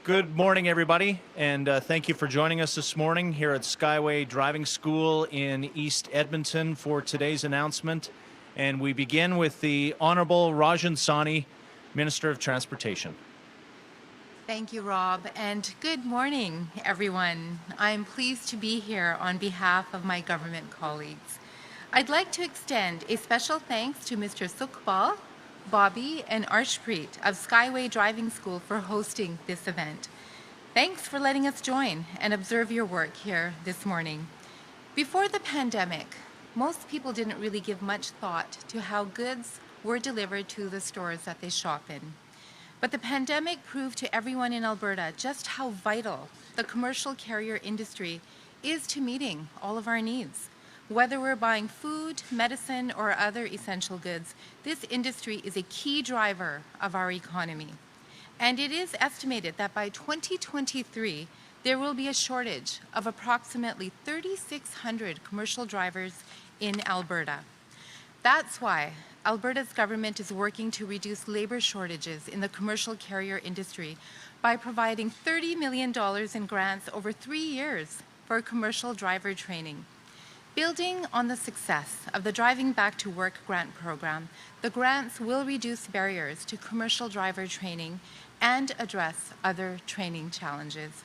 Good morning, everybody, and thank you for joining us this morning here at Skyway Driving School in East Edmonton for today's announcement. And we begin with the Honourable Rajan Sawhney, Minister of Transportation. Thank you, Rob, and good morning, everyone. I'm pleased to be here on behalf of my government colleagues. I'd like to extend a special thanks to Mr. Sukhbal, Bobby, and Arshpreet of Skyway Driving School for hosting this event. Thanks for letting us join and observe your work here this morning. Before the pandemic, most people didn't really give much thought to how goods were delivered to the stores that they shop in. But the pandemic proved to everyone in Alberta just how vital the commercial carrier industry is to meeting all of our needs. Whether we're buying food, medicine, or other essential goods, this industry is a key driver of our economy. And it is estimated that by 2023, there will be a shortage of approximately 3,600 commercial drivers in Alberta. That's why Alberta's government is working to reduce labor shortages in the commercial carrier industry by providing $30 million in grants over 3 years for commercial driver training. Building on the success of the Driving Back to Work grant program, the grants will reduce barriers to commercial driver training and address other training challenges.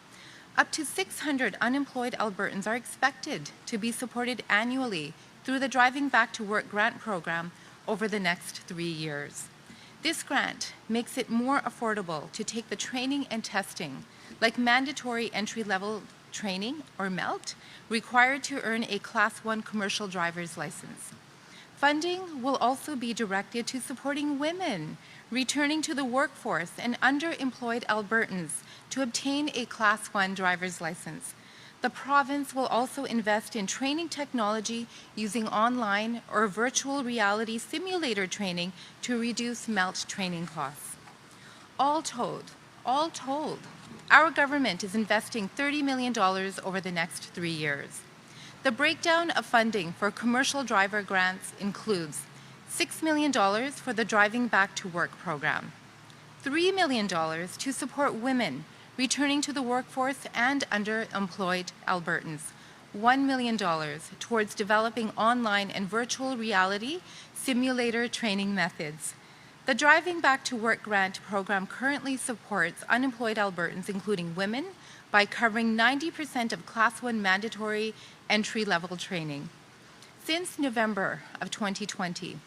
Up to 600 unemployed Albertans are expected to be supported annually through the Driving Back to Work grant program over the next 3 years. This grant makes it more affordable to take the training and testing, like mandatory entry-level training, or MELT, required to earn a Class 1 commercial driver's license. Funding will also be directed to supporting women returning to the workforce and underemployed Albertans to obtain a Class 1 driver's license. The province will also invest in training technology using online or virtual reality simulator training to reduce MELT training costs. All told, our government is investing $30 million over the next 3 years. The breakdown of funding for commercial driver grants includes $6 million for the Driving Back to Work program, $3 million to support women returning to the workforce and underemployed Albertans, $1 million towards developing online and virtual reality simulator training methods. The Driving Back to Work grant program currently supports unemployed Albertans, including women, by covering 90% of Class 1 mandatory entry-level training. Since November of 2020,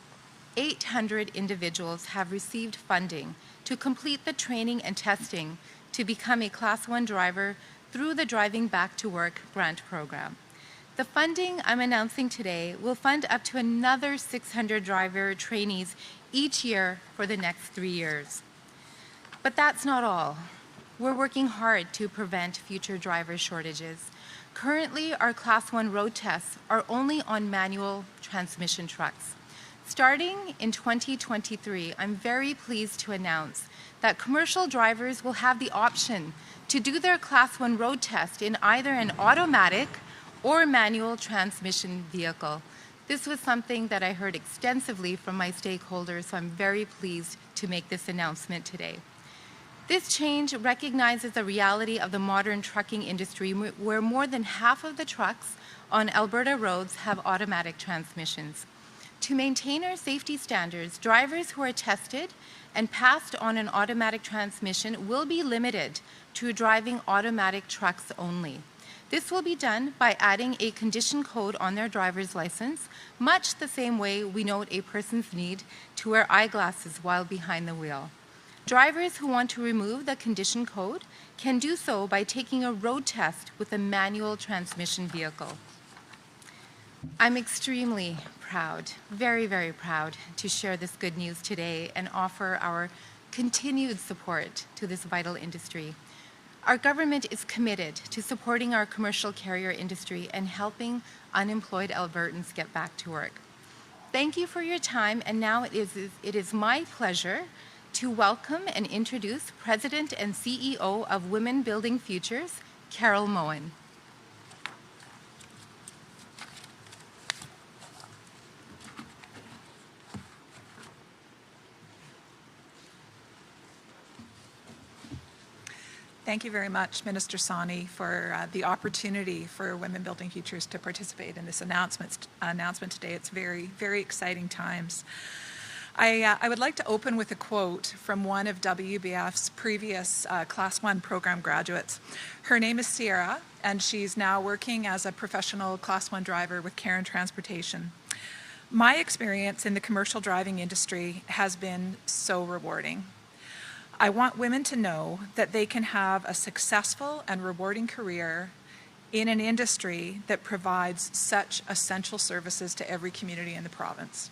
800 individuals have received funding to complete the training and testing to become a Class 1 driver through the Driving Back to Work grant program. The funding I'm announcing today will fund up to another 600 driver trainees each year for the next 3 years. But that's not all. We're working hard to prevent future driver shortages. Currently, our Class 1 road tests are only on manual transmission trucks. Starting in 2023, I'm very pleased to announce that commercial drivers will have the option to do their Class 1 road test in either an automatic or manual transmission vehicle. This was something that I heard extensively from my stakeholders, so I'm very pleased to make this announcement today. This change recognizes the reality of the modern trucking industry, where more than half of the trucks on Alberta roads have automatic transmissions. To maintain our safety standards, drivers who are tested and passed on an automatic transmission will be limited to driving automatic trucks only. This will be done by adding a condition code on their driver's license, much the same way we note a person's need to wear eyeglasses while behind the wheel. Drivers who want to remove the condition code can do so by taking a road test with a manual transmission vehicle. I'm extremely proud, very, very proud to share this good news today and offer our continued support to this vital industry. Our government is committed to supporting our commercial carrier industry and helping unemployed Albertans get back to work. Thank you for your time, and now it is my pleasure to welcome and introduce President and CEO of Women Building Futures, Carol Mohan. Thank you very much, Minister Sawhney, for the opportunity for Women Building Futures to participate in this announcement today. It's very, very exciting times. I would like to open with a quote from one of WBF's previous Class 1 program graduates. Her name is Sierra, and she's now working as a professional Class 1 driver with Karen Transportation. My experience in the commercial driving industry has been so rewarding. I want women to know that they can have a successful and rewarding career in an industry that provides such essential services to every community in the province.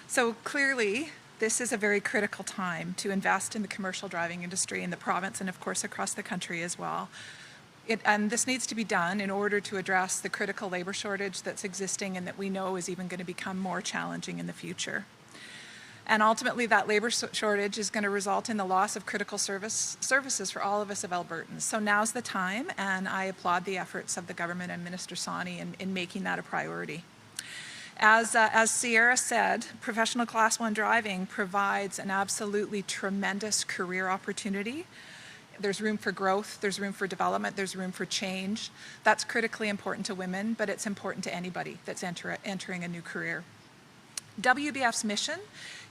So clearly, this is a very critical time to invest in the commercial driving industry in the province and of course across the country as well. And this needs to be done in order to address the critical labor shortage that's existing and that we know is even going to become more challenging in the future. And ultimately, that labor shortage is going to result in the loss of critical services for all of us of Albertans. So now's the time, and I applaud the efforts of the government and Minister Sawhney in making that a priority. As Sierra said, professional Class 1 driving provides an absolutely tremendous career opportunity. There's room for growth, there's room for development, there's room for change. That's critically important to women, but it's important to anybody that's entering a new career. WBF's mission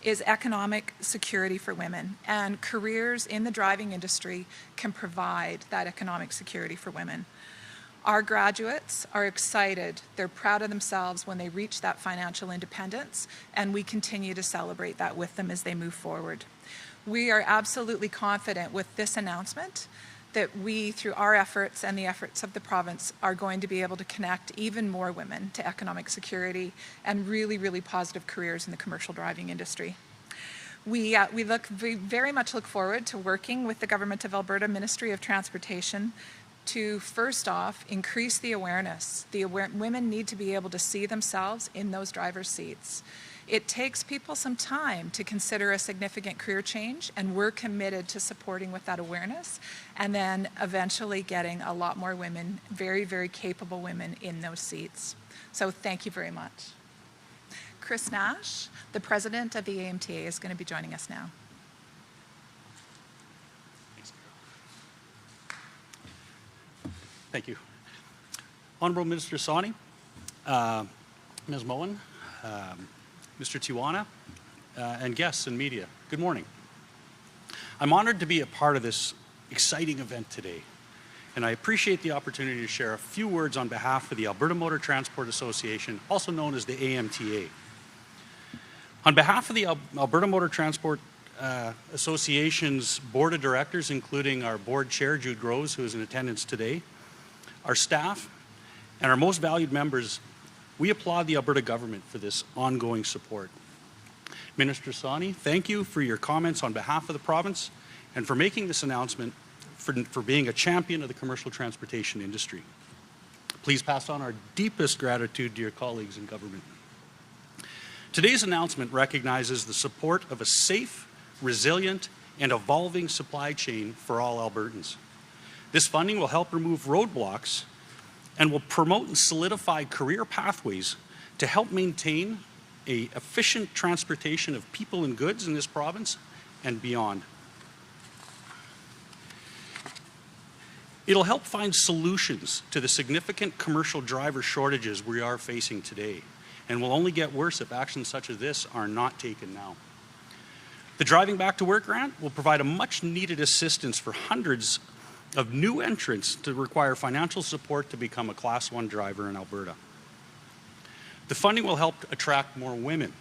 is economic security for women, and careers in the driving industry can provide that economic security for women. Our graduates are excited, they're proud of themselves when they reach that financial independence, and we continue to celebrate that with them as they move forward. We are absolutely confident with this announcement that we, through our efforts and the efforts of the province, are going to be able to connect even more women to economic security and really, really positive careers in the commercial driving industry. We very much look forward to working with the Government of Alberta Ministry of Transportation to, first off, increase the awareness. Women need to be able to see themselves in those driver's seats. It takes people some time to consider a significant career change, and we're committed to supporting with that awareness and then eventually getting a lot more women, very, very capable women in those seats. So thank you very much. Chris Nash, the president of the AMTA, is going to be joining us now. Thank you. Honourable Minister Sawhney, Ms. Mohan, Mr. Tiwana, and guests and media, good morning. I'm honoured to be a part of this exciting event today, and I appreciate the opportunity to share a few words on behalf of the Alberta Motor Transport Association, also known as the AMTA. On behalf of the Alberta Motor Transport Association's Board of Directors, including our Board Chair, Jude Groves, who is in attendance today, our staff, and our most valued members, we applaud the Alberta government for this ongoing support. Minister Sawhney, thank you for your comments on behalf of the province and for making this announcement, for being a champion of the commercial transportation industry. Please pass on our deepest gratitude to your colleagues in government. Today's announcement recognizes the support of a safe, resilient, and evolving supply chain for all Albertans. This funding will help remove roadblocks and will promote and solidify career pathways to help maintain an efficient transportation of people and goods in this province and beyond. It'll help find solutions to the significant commercial driver shortages we are facing today, and will only get worse if actions such as this are not taken now. The Driving Back to Work grant will provide a much needed assistance for hundreds of new entrants to require financial support to become a Class 1 driver in Alberta. The funding will help attract more women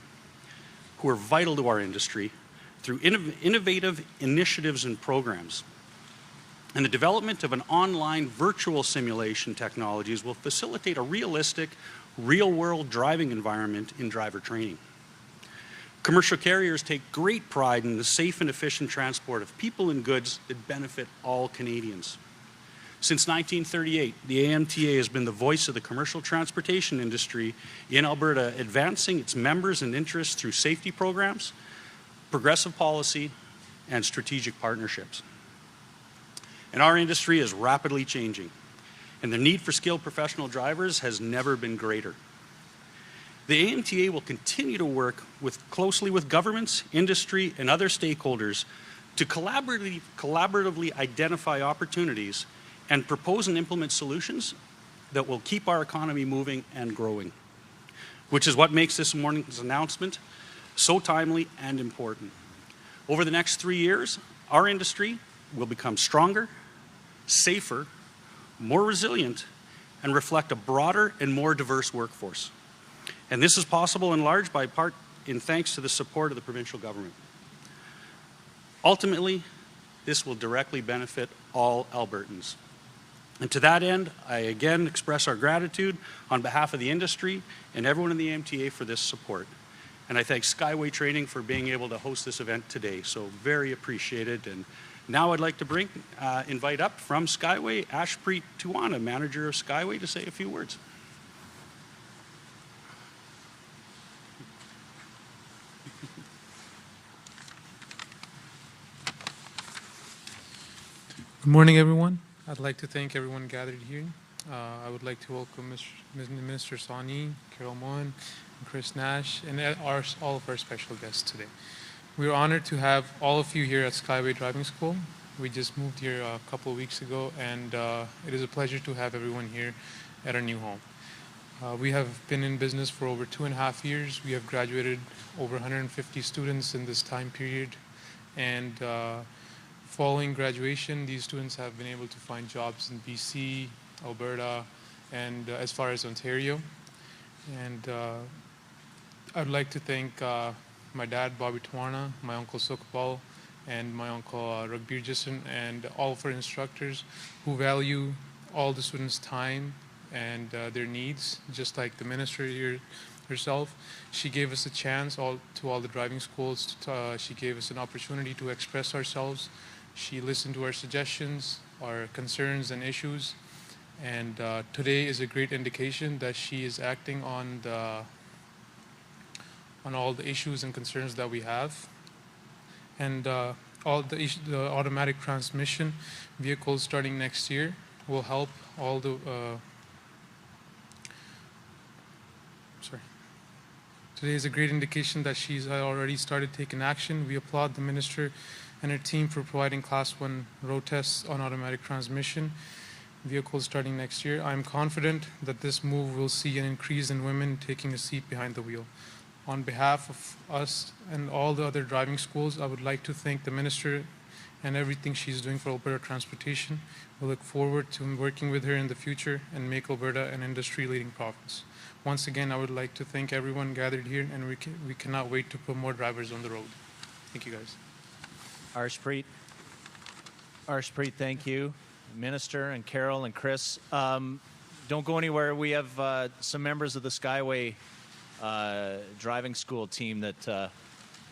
who are vital to our industry through innovative initiatives and programs. And the development of an online virtual simulation technologies will facilitate a realistic, real-world driving environment in driver training. Commercial carriers take great pride in the safe and efficient transport of people and goods that benefit all Canadians. Since 1938, the AMTA has been the voice of the commercial transportation industry in Alberta, advancing its members and interests through safety programs, progressive policy, and strategic partnerships. And our industry is rapidly changing, and the need for skilled professional drivers has never been greater. The AMTA will continue to work closely with governments, industry, and other stakeholders to collaboratively identify opportunities and propose and implement solutions that will keep our economy moving and growing, which is what makes this morning's announcement so timely and important. Over the next 3 years, our industry will become stronger, safer, more resilient, and reflect a broader and more diverse workforce. And this is possible in large part in thanks to the support of the provincial government. Ultimately, this will directly benefit all Albertans. And to that end, I again express our gratitude on behalf of the industry and everyone in the MTA for this support. And I thank Skyway Training for being able to host this event today. So very appreciated. And now I'd like to invite up from Skyway, Ashpreet Tuana, manager of Skyway, to say a few words. Good morning, everyone. I'd like to thank everyone gathered here. I would like to welcome Minister Sawhney, Carol Mohan, and Chris Nash, and all of our special guests today. We are honored to have all of you here at Skyway Driving School. We just moved here a couple of weeks ago, and it is a pleasure to have everyone here at our new home. We have been in business for over 2.5 years. We have graduated over 150 students in this time period, and following graduation, these students have been able to find jobs in BC, Alberta, and as far as Ontario. And I'd like to thank my dad, Bobby Tuana, my uncle Sukbal, and my uncle Ragbir Jason, and all of our instructors who value all the students' time and their needs, just like the minister here herself. She gave us a chance to all the driving schools. She gave us an opportunity to express ourselves. She listened to our suggestions, our concerns and issues, and today is a great indication that she is acting on all the issues and concerns that we have. And all the automatic transmission vehicles starting next year will help all the Today is a great indication that she's already started taking action. We applaud the minister and her team for providing Class 1 road tests on automatic transmission vehicles starting next year. I'm confident that this move will see an increase in women taking a seat behind the wheel. On behalf of us and all the other driving schools, I would like to thank the minister and everything she's doing for Alberta transportation. We look forward to working with her in the future and make Alberta an industry-leading province. Once again, I would like to thank everyone gathered here, and we cannot wait to put more drivers on the road. Thank you, guys. Arshpreet, thank you. Minister and Carol and Chris. Don't go anywhere. We have some members of the Skyway driving school team that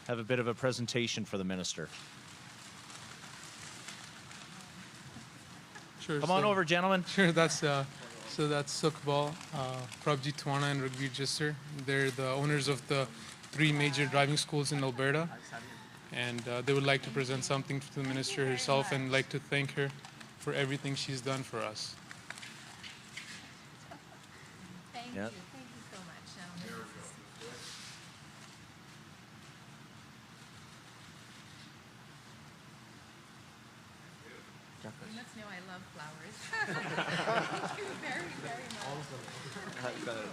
have a bit of a presentation for the minister. Sure. Come on over, gentlemen. Sure, that's Sukbal, Prabjit Tuana, and Ragbir Jisser. They're the owners of the 3 major driving schools in Alberta, and they would like to present something to the minister herself and like to thank her for everything she's done for us. Thank you. Thank you so much, gentlemen. You must know I love flowers. Thank you very, very much.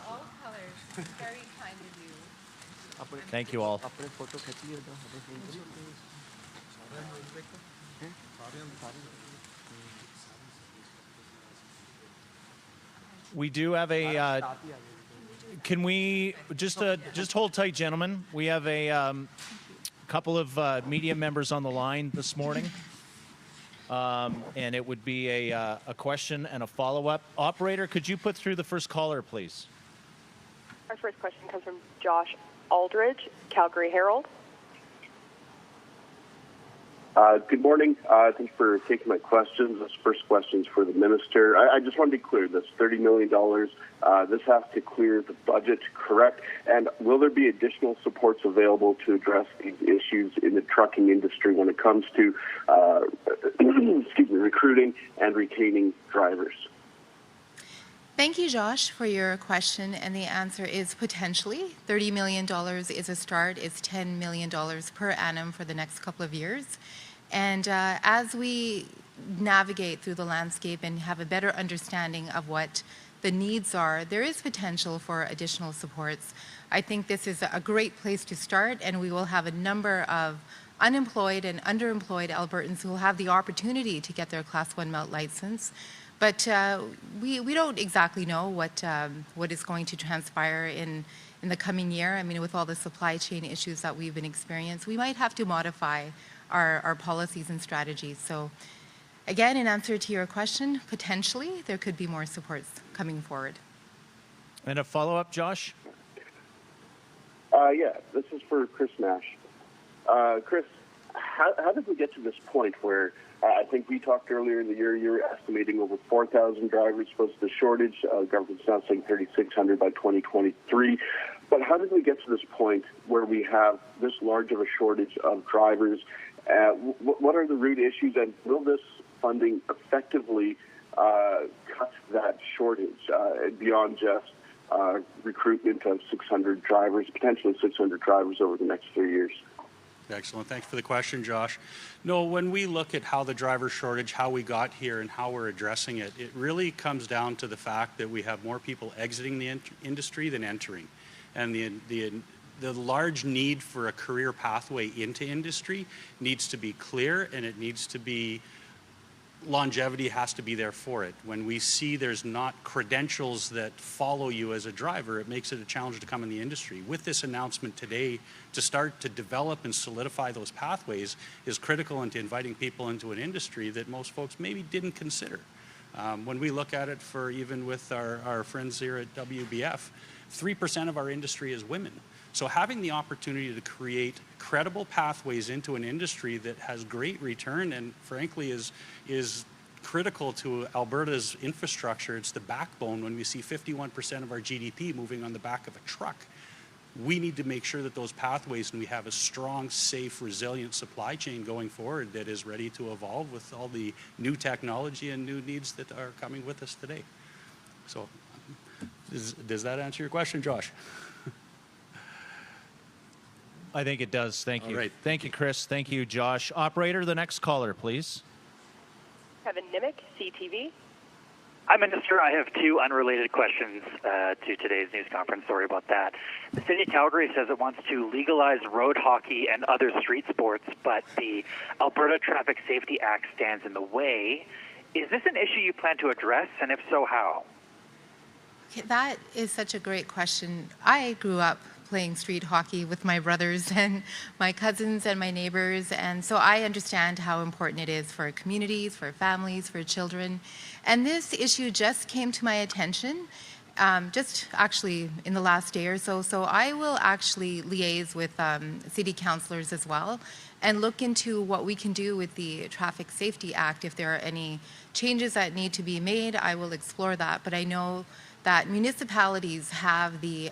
All colors. Very kind of you. Thank you all. We do have a. Can we just hold tight, gentlemen? We have a couple of media members on the line this morning, and it would be a question and a follow-up. Operator, could you put through the first caller, please? Our first question comes from Josh Aldridge, Calgary Herald. Good morning. Thanks for taking my questions. This first question is for the minister. I just want to be clear. This $30 million, this has to clear the budget, correct? And will there be additional supports available to address these issues in the trucking industry when it comes to recruiting and retaining drivers? Thank you, Josh, for your question, and the answer is potentially. $30 million is a start. It's $10 million per annum for the next couple of years. And as we navigate through the landscape and have a better understanding of what the needs are, there is potential for additional supports. I think this is a great place to start, and we will have a number of unemployed and underemployed Albertans who will have the opportunity to get their Class 1 melt license. But we don't exactly know what is going to transpire in the coming year. I mean, with all the supply chain issues that we've been experiencing, we might have to modify our policies and strategies. So again, in answer to your question, potentially there could be more supports coming forward. And a follow-up, Josh? Yeah, this is for Chris Nash. Chris, how did we get to this point where I think we talked earlier in the year, you were estimating over 4,000 drivers was the shortage. Government's now saying 3,600 by 2023. But how did we get to this point where we have this large of a shortage of drivers? What are the root issues, and will this funding effectively cut that shortage beyond just recruitment of 600 drivers, potentially 600 drivers over the next 3 years? Excellent. Thanks for the question, Josh. No, when we look at how the driver shortage, how we got here, and how we're addressing it, it really comes down to the fact that we have more people exiting the industry than entering. And the large need for a career pathway into industry needs to be clear, and it needs to be longevity has to be there for it. When we see there's not credentials that follow you as a driver, it makes it a challenge to come in the industry. With this announcement today, to start to develop and solidify those pathways is critical into inviting people into an industry that most folks maybe didn't consider. When we look at it for even with our friends here at WBF, 3% of our industry is women. So having the opportunity to create credible pathways into an industry that has great return and frankly is critical to Alberta's infrastructure, it's the backbone when we see 51% of our GDP moving on the back of a truck. We need to make sure that those pathways, and we have a strong, safe, resilient supply chain going forward that is ready to evolve with all the new technology and new needs that are coming with us today. So does that answer your question, Josh? I think it does. Thank you. All right. Thank you, Chris. Thank you, Josh. Operator, the next caller, please. Kevin Nimick, CTV. Hi, Minister. I have two unrelated questions to today's news conference. Sorry about that. The city of Calgary says it wants to legalize road hockey and other street sports, but the Alberta Traffic Safety Act stands in the way. Is this an issue you plan to address, and if so, how? That is such a great question. I grew up playing street hockey with my brothers and my cousins and my neighbors, and so I understand how important it is for communities, for families, for children. And this issue just came to my attention just actually in the last day or so. So I will actually liaise with city councillors as well and look into what we can do with the Traffic Safety Act. If there are any changes that need to be made, I will explore that. But I know that municipalities have the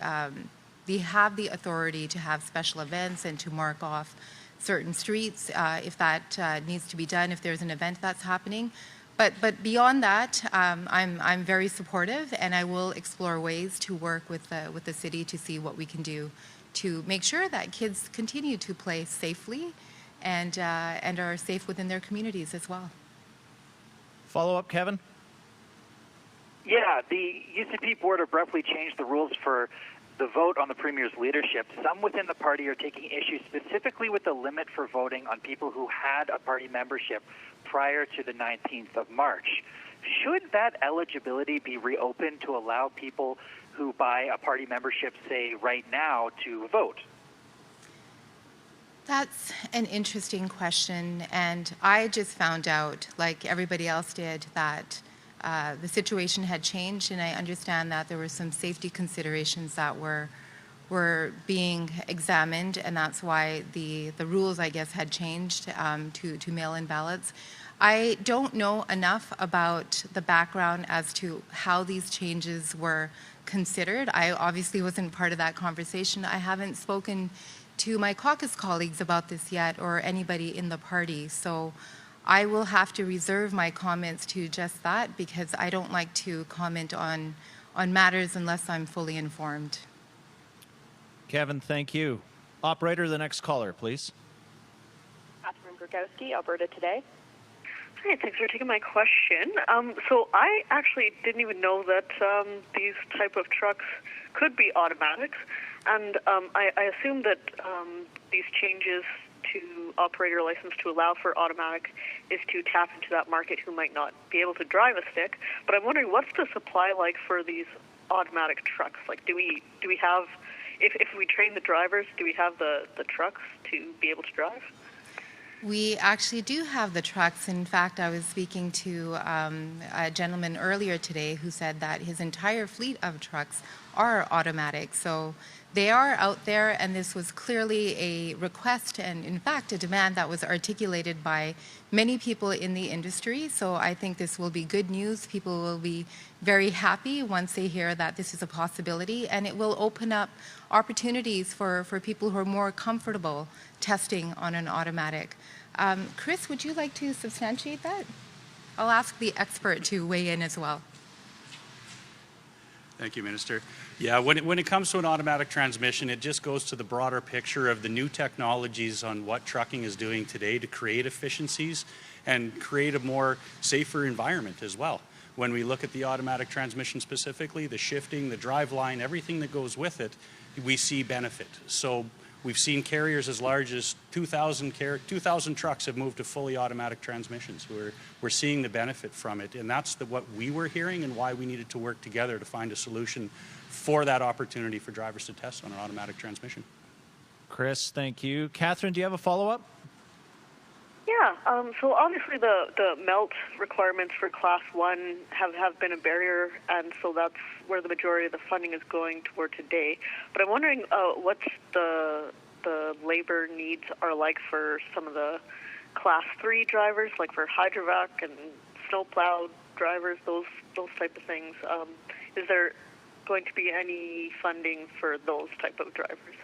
authority to have special events and to mark off certain streets if that needs to be done, if there's an event that's happening. But beyond that, I'm very supportive, and I will explore ways to work with the city to see what we can do to make sure that kids continue to play safely and are safe within their communities as well. Follow up, Kevin? Yeah, the UCP board abruptly changed the rules for the vote on the Premier's leadership. Some within the party are taking issue specifically with the limit for voting on people who had a party membership prior to the 19th of March. Should that eligibility be reopened to allow people who buy a party membership, say, right now, to vote? That's an interesting question, and I just found out, like everybody else did, that the situation had changed, and I understand that there were some safety considerations that were being examined, and that's why the rules, I guess, had changed to mail-in ballots. I don't know enough about the background as to how these changes were considered. I obviously wasn't part of that conversation. I haven't spoken to my caucus colleagues about this yet, or anybody in the party, so I will have to reserve my comments to just that, because I don't like to comment on matters unless I'm fully informed. Kevin, thank you. Operator, the next caller, please. Catherine Grgowski, Alberta Today. Hi, thanks for taking my question. So I actually didn't even know that these type of trucks could be automatics, and I assume that these changes to operator license to allow for automatic is to tap into that market who might not be able to drive a stick. But I'm wondering, what's the supply like for these automatic trucks? Like, do we have, if we train the drivers, do we have the trucks to be able to drive? We actually do have the trucks. In fact, I was speaking to a gentleman earlier today who said that his entire fleet of trucks are automatic. So they are out there, and this was clearly a request and, in fact, a demand that was articulated by many people in the industry. So I think this will be good news. People will be very happy once they hear that this is a possibility, and it will open up opportunities for people who are more comfortable testing on an automatic. Chris, would you like to substantiate that? I'll ask the expert to weigh in as well. Thank you, Minister. Yeah, when it comes to an automatic transmission, it just goes to the broader picture of the new technologies on what trucking is doing today to create efficiencies and create a more safer environment as well. When we look at the automatic transmission specifically, the shifting, the drive line, everything that goes with it, we see benefit. So we've seen carriers as large as 2,000 trucks have moved to fully automatic transmissions. We're seeing the benefit from it, and that's what we were hearing and why we needed to work together to find a solution for that opportunity for drivers to test on an automatic transmission. Chris, thank you. Catherine, do you have a follow-up? Yeah, so obviously the melt requirements for Class 1 have been a barrier, and so that's where the majority of the funding is going toward today. But I'm wondering what the labor needs are like for some of the Class 3 drivers, like for hydrovac and snowplow drivers, those type of things. Is there going to be any funding for those type of drivers?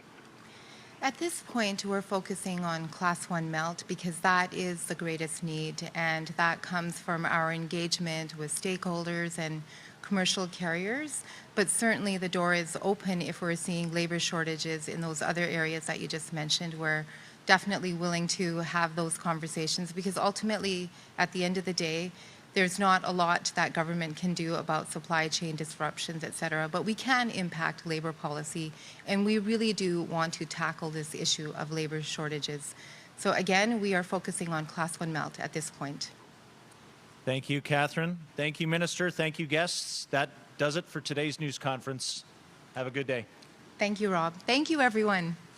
At this point, we're focusing on Class 1 melt because that is the greatest need, and that comes from our engagement with stakeholders and commercial carriers. But certainly the door is open if we're seeing labor shortages in those other areas that you just mentioned. We're definitely willing to have those conversations because ultimately, at the end of the day, there's not a lot that government can do about supply chain disruptions, et cetera, but we can impact labor policy, and we really do want to tackle this issue of labor shortages. So again, we are focusing on Class 1 melt at this point. Thank you, Catherine. Thank you, Minister. Thank you, guests. That does it for today's news conference. Have a good day. Thank you, Rob. Thank you, everyone.